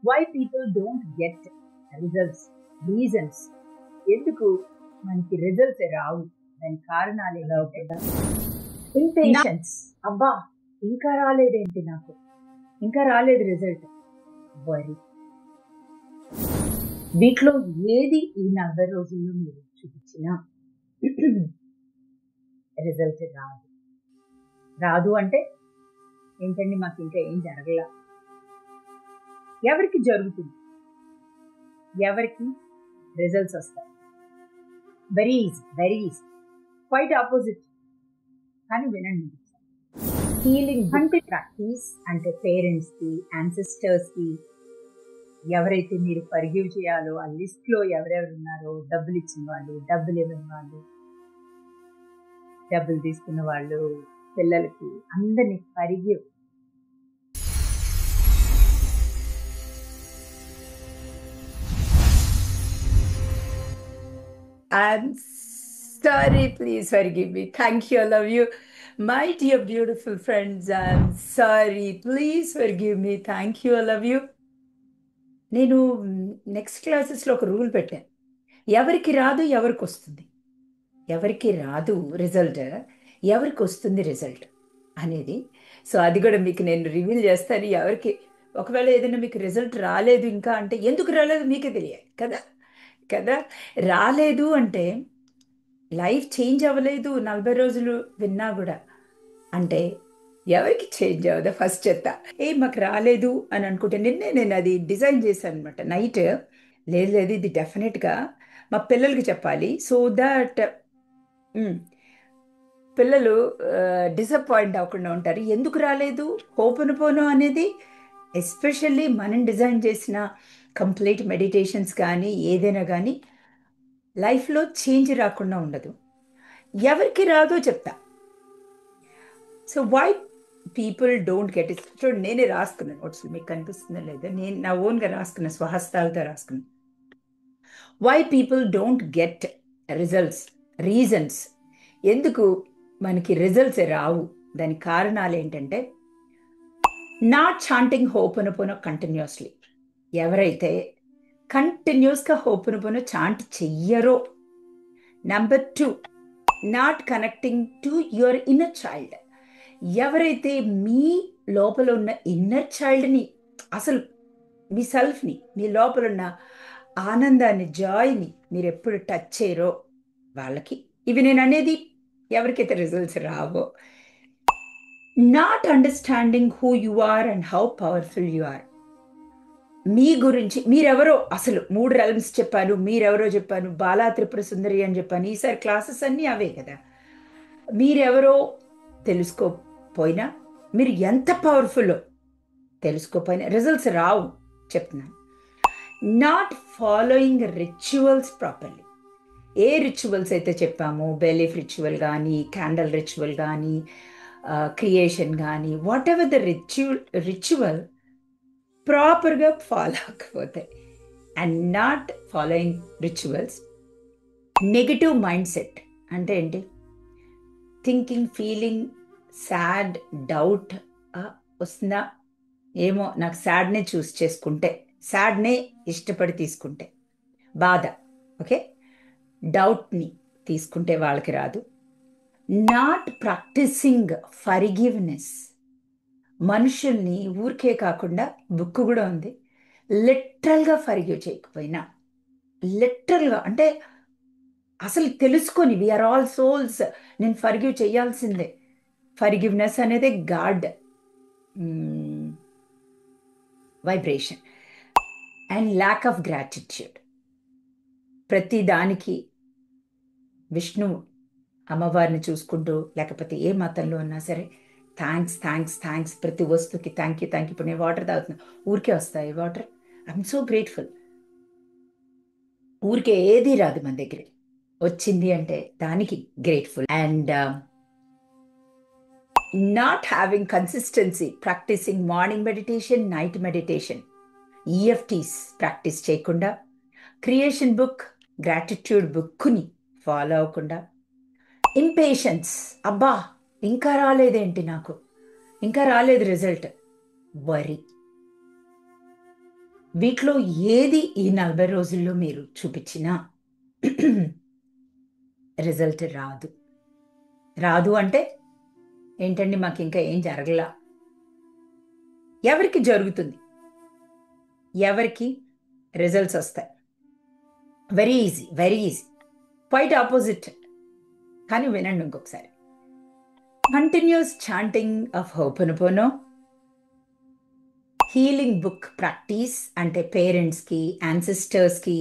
Why people don't get results, reasons, ఎందుకు మనకి results రావు, దాని కారణాలు ఎలా అవుతుందా? ఇంపేషన్స్, అబ్బా ఇంకా రాలేదేంటి, నాకు ఇంకా రాలేదు రిజల్ట్, వరి. వీటిలో ఏది ఈ 40 రోజుల్లో మీరు చూపించినా రిజల్ట్ రాదు. రాదు అంటే ఏంటండి, మాకు ఇంకా ఏం జరగల. ఎవరికి జరుగుతుంది? ఎవరికి రిజల్ట్స్ వస్తాయి? Very easy, very easy. Quite opposite. కానీ వినండి, హీలింగ్ అంటే ప్రాక్టీస్ అంటే పేరెంట్స్కి, యాన్సిస్టర్స్కి, ఎవరైతే మీరు ఫర్గివ్ చేయాలో ఆ లిస్ట్లో ఎవరెవరు ఉన్నారో, డబ్బులు ఇచ్చిన వాళ్ళు, డబ్బులు ఇవ్వని వాళ్ళు, డబ్బులు తీసుకున్న వాళ్ళు, పిల్లలకి, అందరినీ forgive. I'm sorry, please forgive me. Thank you, I love you. My dear beautiful friends, I'm sorry. Please forgive me. Thank you, I love you. నేను నెక్స్ట్ క్లాసెస్లో ఒక రూల్ పెట్టాను. ఎవరికి రాదు ఎవరికి వస్తుంది, ఎవరికి రాదు రిజల్ట్, ఎవరికి వస్తుంది రిజల్ట్ అనేది. సో అది కూడా మీకు నేను రివీల్ చేస్తాను. ఎవరికి ఒకవేళ ఏదైనా మీకు రిజల్ట్ రాలేదు ఇంకా అంటే ఎందుకు రాలేదు మీకే తెలియాలి కదా. కదా, రాలేదు అంటే లైఫ్ చేంజ్ అవ్వలేదు 40 రోజులు విన్నా కూడా అంటే ఎవరికి చేంజ్ అవ్వదా ఫస్ట్ చెత్త. మాకు రాలేదు అని అనుకుంటే నేను అది డిజైన్ చేశాను అనమాట నైట్. లేదు లేదు, ఇది డెఫినెట్గా మా పిల్లలకి చెప్పాలి, సో దట్ పిల్లలు డిసప్పాయింట్ అవ్వకుండా ఉంటారు. ఎందుకు రాలేదు హోపనుపోను అనేది, ఎస్పెషల్లీ మనం డిజైన్ చేసిన కంప్లీట్ మెడిటేషన్స్ కానీ ఏదైనా కానీ లైఫ్లో చేంజ్ రాకుండా ఉండదు. ఎవరికి రాదో చెప్తా. So why people don't get it. చూడండి, నేనే రాసుకున్నాను నోట్స్, మీకు కనిపిస్తుందో లేదో, నేను నా ఓన్గా రాసుకున్న స్వహస్తాలతో రాసుకున్నాను. Why people don't get results, reasons, ఎందుకు మనకి రిజల్ట్స్ రావు, దాని కారణాలు ఏంటంటే నాట్ చాంటింగ్ హోపనుపోనో కంటిన్యూస్లీ. ఎవరైతే కంటిన్యూస్గా హోపనుపోనో చాంట్ చెయ్యరో. Number 2, not connecting to your inner child. ఎవరైతే మీ లోపల ఉన్న ఇన్నర్ చైల్డ్ని, అసలు మీ సెల్ఫ్ని, మీ లోపల ఉన్న ఆనందాన్ని, జాయ్ని మీరు ఎప్పుడు టచ్ చేయరో వాళ్ళకి ఇవి నేను అనేది ఎవరికైతే రిజల్ట్స్ రావో. Not understanding who you are and how powerful you are. మీ గురించి మీరెవరో, అసలు 3 రెల్మ్స్ చెప్పాను, మీరెవరో చెప్పాను, బాలా త్రిపుర సుందరి అని చెప్పాను. ఈసారి క్లాసెస్ అన్నీ అవే కదా. మీరెవరో తెలుసుకోపోయినా, మీరు ఎంత పవర్ఫుల్లో తెలుసుకోపోయినా రిజల్ట్స్ రావు చెప్తున్నాను. Not following rituals properly. A rituals అయితే చెప్పామో, బెలీఫ్ రిచువల్ కానీ, క్యాండల్ రిచువల్ కానీ, క్రియేషన్ కానీ, వాట్ ఎవర్ ద రిచువల్ ప్రాపర్గా ఫాలో అవ్వకపోతే, and not following rituals. Negative mind set అంటే ఏంటి? థింకింగ్, ఫీలింగ్ సాడ్, డౌట్ వస్తుందా ఏమో, నాకు సాడ్నే చూస్ చేసుకుంటే, సాడ్నే ఇష్టపడి తీసుకుంటే బాధ, ఓకే, డౌట్ని తీసుకుంటే వాళ్ళకి రాదు. Not practising forgiveness. మనుషుల్ని ఊరికే కాకుండా, బుక్ కూడా ఉంది, లిటరల్గా ఫర్గివ్ చేయకపోయినా, లిటరల్గా అంటే అసలు తెలుసుకొని వీఆర్ ఆల్ సోల్స్, నేను ఫర్గివ్ చేయాల్సిందే. ఫర్గివ్నెస్ అనేది God vibration. And lack of gratitude. ప్రతి దానికి విష్ణువు అమ్మవారిని చూసుకుంటూ, లేకపోతే ఏ మతంలో ఉన్నా సరే థ్యాంక్స్ థ్యాంక్స్ థ్యాంక్స్, ప్రతి వస్తువుకి థ్యాంక్ యూ థ్యాంక్ యూ. ఇప్పుడు నేను వాటర్ తాగుతున్నా, ఊరికే వస్తాయి వాటర్, ఐఎమ్ సో గ్రేట్ఫుల్. ఊరికే ఏది రాదు మన దగ్గర, వచ్చింది అంటే దానికి grateful. And not having consistency, practising morning meditation, night meditation, EFTs practice చేయకుండా, క్రియేషన్ బుక్, గ్రాటిట్యూడ్ బుక్ని ఫాలో అవ్వకుండా, ఇంపేషన్స్, అబ్బా ఇంకా రాలేదేంటి, నాకు ఇంకా రాలేదు రిజల్ట్, వరి. వీటిలో ఏది ఈ 40 రోజుల్లో మీరు చూపించినా రిజల్ట్ రాదు. రాదు అంటే ఏంటండి, మాకు ఇంకా ఏం జరగలా. ఎవరికి జరుగుతుంది? ఎవరికి రిజల్ట్స్ వస్తాయి? Very easy, very easy. Quite opposite. కానీ వినండి ఇంకొకసారి. Continuous chanting of హోపనపోనో, healing book practice, అంటే పేరెంట్స్కి, యాన్సిస్టర్స్కి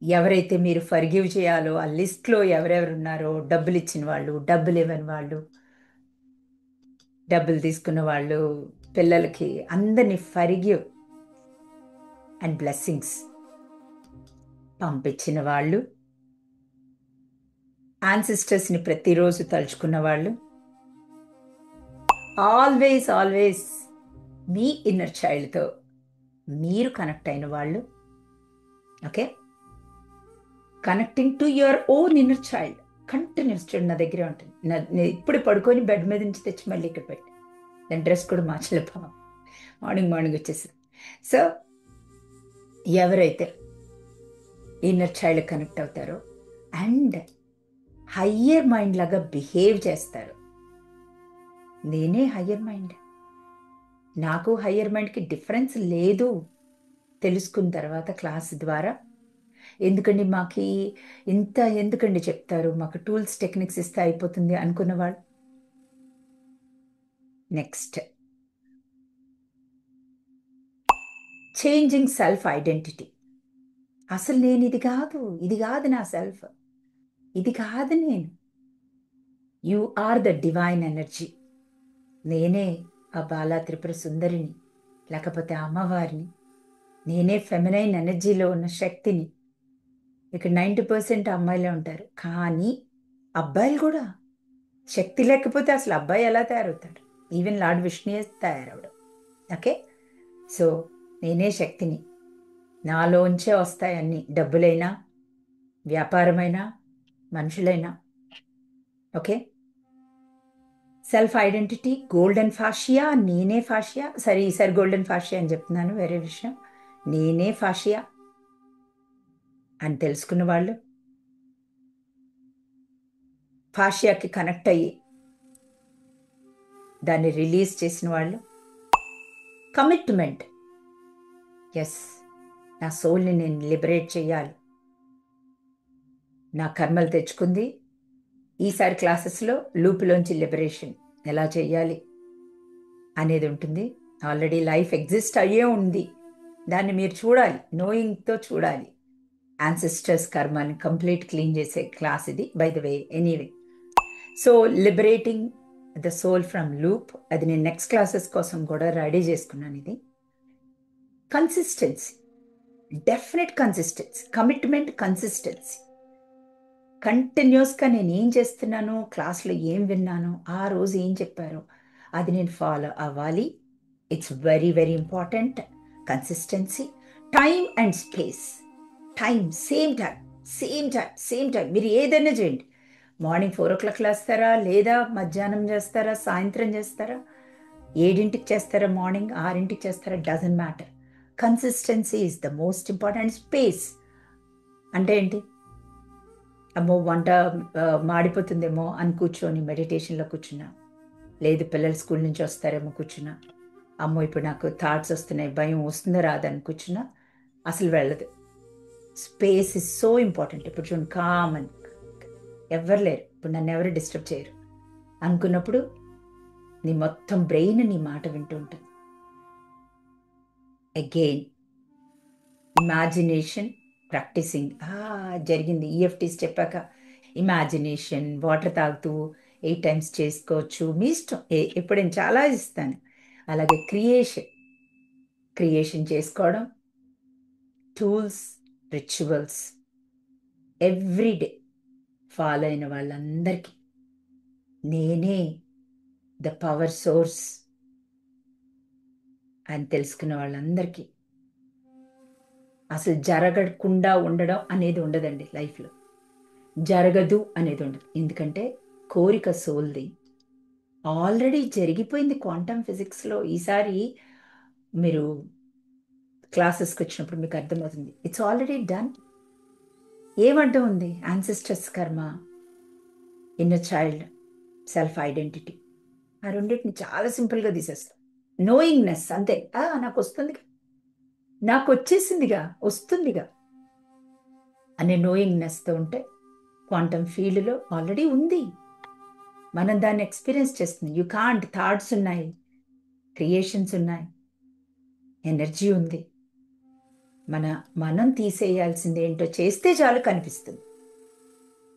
ఎవరైతే మీరు ఫర్గివ్ చేయాలో ఆ లిస్ట్లో ఎవరెవరు ఉన్నారో, డబ్బులు ఇచ్చిన వాళ్ళు, డబ్బులు ఇవ్వని వాళ్ళు, డబ్బులు తీసుకున్న వాళ్ళు, పిల్లలకి అందరినీ ఫర్గివ్ అండ్ బ్లెస్సింగ్స్ పంపించిన వాళ్ళు, యాన్సిస్టర్స్ని ప్రతిరోజు తలుచుకున్న వాళ్ళు, ఆల్వేస్ ఆల్వేస్ మీ ఇన్నర్ చైల్డ్తో మీరు కనెక్ట్ అయిన వాళ్ళు. Okay, connecting to your own inner child continuous చూడండి, నా దగ్గరే ఉంటుంది. నేను ఇప్పుడు పడుకొని బెడ్ మీద నుంచి తెచ్చి మళ్ళీ ఇక్కడ పెట్టి దాని డ్రెస్ కూడా మార్చలేపా, మార్నింగ్ వచ్చేసింది. సో ఎవరైతే ఇన్నర్ చైల్డ్ కనెక్ట్ అవుతారో అండ్ హయ్యర్ మైండ్ లాగా బిహేవ్ చేస్తారు. నేనే హయ్యర్ మైండ్, నాకు హయ్యర్ మైండ్కి డిఫరెన్స్ లేదు తెలుసుకున్న తర్వాత క్లాస్ ద్వారా. ఎందుకండి మాకు ఇంత ఎందుకండి చెప్తారు, మాకు టూల్స్ టెక్నిక్స్ ఇస్తే అయిపోతుంది అనుకున్నవాళ్ళు. Next, changing self identity. అసలు నేను ఇది కాదు నా సెల్ఫ్, ఇది కాదు నేను. You are the divine energy. నేనే ఆ బాలా త్రిపుర సుందరిని, లేకపోతే అమ్మవారిని. నేనే ఫెమినైన్ ఎనర్జీలో ఉన్న శక్తిని. ఇక్కడ 90% అమ్మాయిలే ఉంటారు, కానీ అబ్బాయిలు కూడా. శక్తి లేకపోతే అసలు అబ్బాయి ఎలా తయారవుతాడు? ఈవెన్ లార్డ్ విష్ణుయే తయారవడం. ఓకే, సో నేనే శక్తిని, నాలోంచే వస్తాయి అన్ని, డబ్బులైనా, వ్యాపారమైనా, మనుషులైనా. Okay, self identity, golden fascia. నేనే ఫాషియా. సరే, ఈసారి గోల్డెన్ ఫాషియా అని చెప్తున్నాను, వేరే విషయం. నేనే ఫాషియా అని తెలుసుకున్న వాళ్ళు, ఫాషియాకి కనెక్ట్ అయ్యి దాన్ని రిలీజ్ చేసిన వాళ్ళు. కమిట్మెంట్, ఎస్, నా సోల్ని నేను లిబరేట్ చేయాలి, నా కర్మలు తెచ్చుకుంది. ఈసారి క్లాసెస్లో లూప్లోంచి లిబరేషన్ ఎలా చేయాలి అనేది ఉంటుంది. ఆల్రెడీ లైఫ్ ఎగ్జిస్ట్ అయ్యే ఉంది, దాన్ని మీరు చూడాలి, నోయింగ్తో చూడాలి. యాన్సిస్టర్స్ కర్మని కంప్లీట్ క్లీన్ చేసే క్లాస్ ఇది, by the way. Anyway, so liberating the soul from loop, అది నేను నెక్స్ట్ క్లాసెస్ కోసం కూడా రెడీ చేసుకున్నాను. ఇది consistency, definite consistency, commitment, consistency. కంటిన్యూస్గా నేను ఏం చేస్తున్నానో, క్లాస్లో ఏం విన్నానో, ఆ రోజు ఏం చెప్పారో అది నేను ఫాలో అవ్వాలి. It's very very important. Consistency, time and space. Time, same time. మీరు ఏదైనా చేయండి. మార్నింగ్ 4 o'clock లేస్తారా, లేదా మధ్యాహ్నం చేస్తారా, సాయంత్రం చేస్తారా, 7 చేస్తారా, మార్నింగ్ 6 చేస్తారా, doesn't matter. Consistency is the most important. Space అంటే ఏంటి? అమ్మో వంట మాడిపోతుందేమో అని కూర్చొని మెడిటేషన్లో కూర్చున్నా, లేదు పిల్లలు స్కూల్ నుంచి వస్తారేమో కూర్చున్నా, అమ్మో ఇప్పుడు నాకు థాట్స్ వస్తున్నాయి, భయం వస్తుందో రాదని కూర్చున్నా, అసలు వెళ్ళదు. Space is so important. ఇప్పుడు చూడండి, కామన్, ఎవరు లేరు, ఇప్పుడు నన్ను ఎవరు డిస్టర్బ్ చేయరు అనుకున్నప్పుడు నీ మొత్తం బ్రెయిన్ నీ మాట వింటూ ఉంటుంది. Again imagination, practising. జరిగింది ఈఎఫ్టీస్ చెప్పాక ఇమాజినేషన్, వాటర్ తాగుతూ 8 times చేసుకోవచ్చు, మీ ఇష్టం. ఇప్పుడు నేను చాలా ఇస్తాను. అలాగే క్రియేషన్ చేసుకోవడం, టూల్స్, రిచువల్స్ ఎవ్రీడే ఫాలో అయిన వాళ్ళందరికీ నేనే ద పవర్ సోర్స్ అని తెలుసుకున్న వాళ్ళందరికీ అసలు జరగకుండా ఉండడం అనేది ఉండదండి లైఫ్లో. జరగదు అనేది ఉండదు, ఎందుకంటే కోరిక సోల్ది ఆల్రెడీ జరిగిపోయింది క్వాంటమ్ ఫిజిక్స్లో. ఈసారి మీరు క్లాసెస్కి వచ్చినప్పుడు మీకు అర్థమవుతుంది. It's already done. ఏమడ్డం ఉంది? యాన్సిస్టర్స్ కర్మ, ఇన్నర్ చైల్డ్, సెల్ఫ్ ఐడెంటిటీ. ఆ రెండింటిని చాలా సింపుల్గా తీసేస్తాం. నోయింగ్నెస్ అంతే. నాకు వస్తుందిగా, నాకు వచ్చేసిందిగా, వస్తుందిగా అనే నోయింగ్నెస్తో ఉంటే క్వాంటమ్ ఫీల్డ్లో ఆల్రెడీ ఉంది. మనం దాన్ని ఎక్స్పీరియన్స్ చేస్తుంది. You can't. థాట్స్ ఉన్నాయి, క్రియేషన్స్ ఉన్నాయి, ఎనర్జీ ఉంది. మనం తీసేయాల్సింది ఏంటో చేస్తే చాలు కనిపిస్తుంది.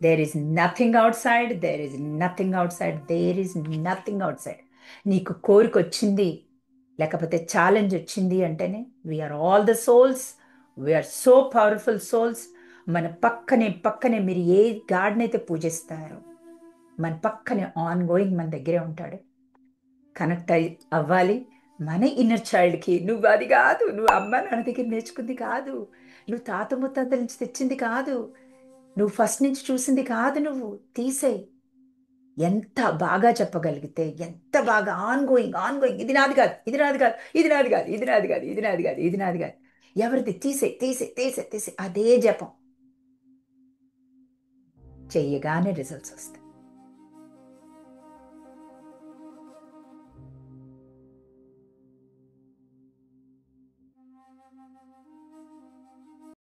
There is nothing outside, there is nothing outside, there is nothing outside. నీకు కోరిక వచ్చింది, లేకపోతే ఛాలెంజ్ వచ్చింది అంటేనే we are all the souls, we are so powerful souls. మన పక్కనే మీరు ఏ గాడ్ని అయితే పూజిస్తారో మన పక్కనే ఆన్ గోయింగ్ మన దగ్గరే ఉంటాడు. కనెక్ట్ అవ్వాలి మన ఇన్నర్ చైల్డ్కి. నువ్వు అది కాదు, నువ్వు అమ్మ నాన్న దగ్గర నేర్చుకుంది కాదు, నువ్వు తాత ముత్తాతల నుంచి తెచ్చింది కాదు, నువ్వు ఫస్ట్ నుంచి చూసింది కాదు. నువ్వు తీసేయి. ఎంత బాగా చెప్పగలిగితే, ఎంత బాగా ఆన్ గోయింగ్ ఇది నాది కాదు, ఇది నాది కాదు, ఇది నాది కాదు, ఇది నాది కాదు, ఇది నాది కాదు, ఇది నాది కాదు, ఎవరిది? తీసే అదే జపం చెయ్యగానే రిజల్ట్స్ వస్తాయి.